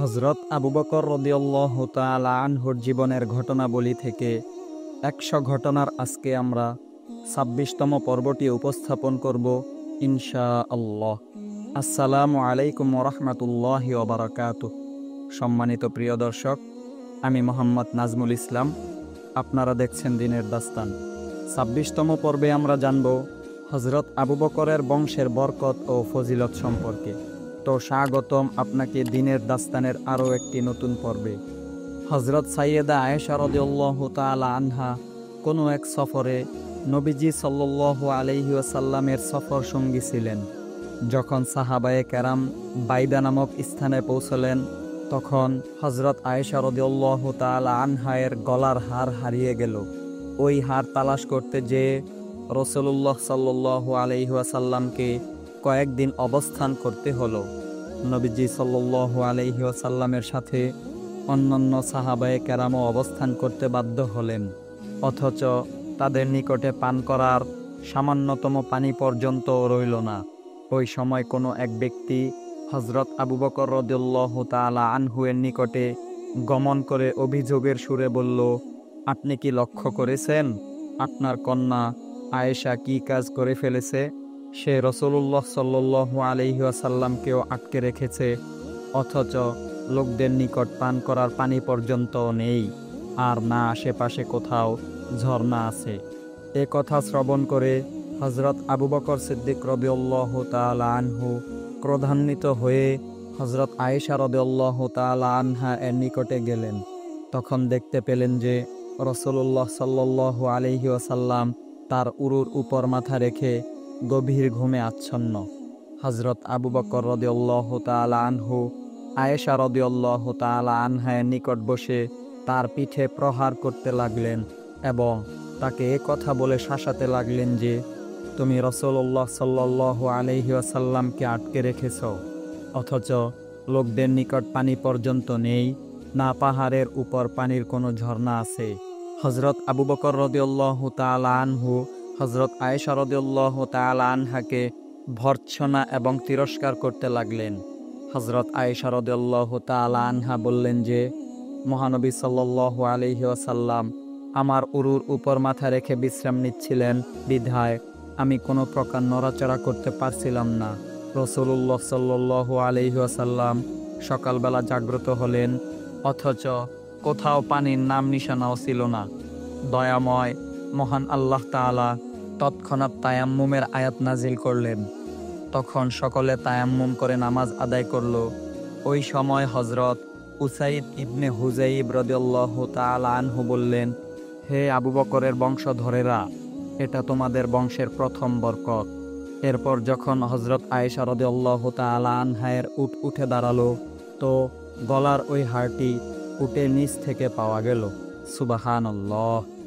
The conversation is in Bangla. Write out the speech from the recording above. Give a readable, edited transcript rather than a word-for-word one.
হজরত আবু বকর রাদিয়াল্লাহু তাআলা আনহুর জীবনের ঘটনাবলী থেকে ১০০ ঘটনার আজকে আমরা ২৬তম পর্বটি উপস্থাপন করব ইনশাআল্লাহ। আসসালামু আলাইকুম ওয়া রাহমাতুল্লাহি ওয়া বারাকাতুহু। সম্মানিত প্রিয় দর্শক, আমি মোহাম্মদ নাজমুল ইসলাম। আপনারা দেখছেন দিনের দাস্তান। ২৬তম পর্বে আমরা জানব হজরত আবু বকরের বংশের বরকত ও ফজিলত সম্পর্কে। তো স্বাগতম আপনাকে দিনের দাস্তানের আরও একটি নতুন পর্বে। হজরত সাইয়েদা আয়েশা রাদিয়াল্লাহু তাআলা আনহা কোনো এক সফরে নবীজি সাল্লাল্লাহু আলাইহি ওয়াসাল্লামের সফর সঙ্গী ছিলেন। যখন সাহাবায়ে কেরাম বাইদা নামক স্থানে পৌঁছলেন, তখন হজরত আয়েশা রাদিয়াল্লাহু তাআলা আনহা-এর গলার হার হারিয়ে গেল। ওই হার তালাশ করতে যেয়ে রাসূলুল্লাহ সাল্লাল্লাহু আলাইহি ওয়াসাল্লামকে কয়েকদিন অবস্থান করতে হলো। নবীজি সাল্লাল্লাহু আলাইহি ওয়াসাল্লামের সাথে অন্যান্য সাহাবায়ে কেরামও অবস্থান করতে বাধ্য হলেন, অথচ তাদের নিকটে পান করার সামান্যতম পানি পর্যন্ত রইল না। ওই সময় কোনো এক ব্যক্তি হজরত আবু বকর রাদিয়াল্লাহু তাআলা আনহু-এর নিকটে গমন করে অভিযোগের সুরে বলল, আপনি কি লক্ষ্য করেছেন আপনার কন্যা আয়েশা কি কাজ করে ফেলেছে? সে রাসূলুল্লাহ সাল্লাল্লাহু আলাইহি ওয়াসাল্লামকেও আটকে রেখেছে, অথচ লোকদের নিকট পান করার পানি পর্যন্ত নেই, আর না আশেপাশে কোথাও ঝর্ণা আছে। এ কথা শ্রবণ করে হজরত আবু বকর সিদ্দিক রাদিয়াল্লাহু তাআলা আনহু ক্রোধান্বিত হয়ে হজরত আয়েশা রাদিয়াল্লাহু তাআলা আনহা এর নিকটে গেলেন। তখন দেখতে পেলেন যে রাসূলুল্লাহ সাল্লাল্লাহু আলাইহি ওয়াসাল্লাম তার উরুর উপর মাথা রেখে গভীর ঘুমে আচ্ছন্ন। হজরত আবু বকর রাদিয়াল্লাহু তাআলা আনহু আয়েশা রাদিয়াল্লাহু তাআলা আনহা-এর নিকট বসে তার পিঠে প্রহার করতে লাগলেন এবং তাকে এ কথা বলে শাসাতে লাগলেন যে, তুমি রাসূলুল্লাহ সাল্লাল্লাহু আলাইহি ওয়াসাল্লামকে আটকে রেখেছ, অথচ লোকদের নিকট পানি পর্যন্ত নেই, না পাহাড়ের উপর পানির কোনো ঝর্ণা আছে। হজরত আবু বকর রাদিয়াল্লাহু তাআলা আনহু হজরত আয়েশা রাদিয়াল্লাহু তাআলা আনহাকে ভর্ৎসনা এবং তিরস্কার করতে লাগলেন। হজরত আয়েশা রাদিয়াল্লাহু তাআলা আনহা বললেন যে, মহানবী সাল্লাল্লাহু আলাইহি ওয়াসাল্লাম আমার উরুর উপর মাথা রেখে বিশ্রাম নিচ্ছিলেন বিধায় আমি কোনো প্রকার নড়াচড়া করতে পারছিলাম না। রাসূলুল্লাহ সাল্লাল্লাহু আলাইহি ওয়াসাল্লাম সকালবেলা জাগ্রত হলেন, অথচ কোথাও পানির নাম নিশানাও ছিল না। দয়াময় মহান আল্লাহ তাআলা তৎক্ষণাৎ তায়াম্মুমের আয়াত নাজিল করলেন। তখন সকলে তায়াম্মুম করে নামাজ আদায় করল। ওই সময় হজরত উসাইদ ইবনে হুযাইব রাদিয়াল্লাহু তাআলা আনহু বললেন, হে আবু বকরের বংশধরেরা, এটা তোমাদের বংশের প্রথম বরকত। এরপর যখন হজরত আয়েশা রাদিয়াল্লাহু তাআলা আনহা-এর উট উঠে দাঁড়ালো, তো গলার ওই হাড়টি উটের নিচ থেকে পাওয়া গেল। সুবহানাল্লাহ।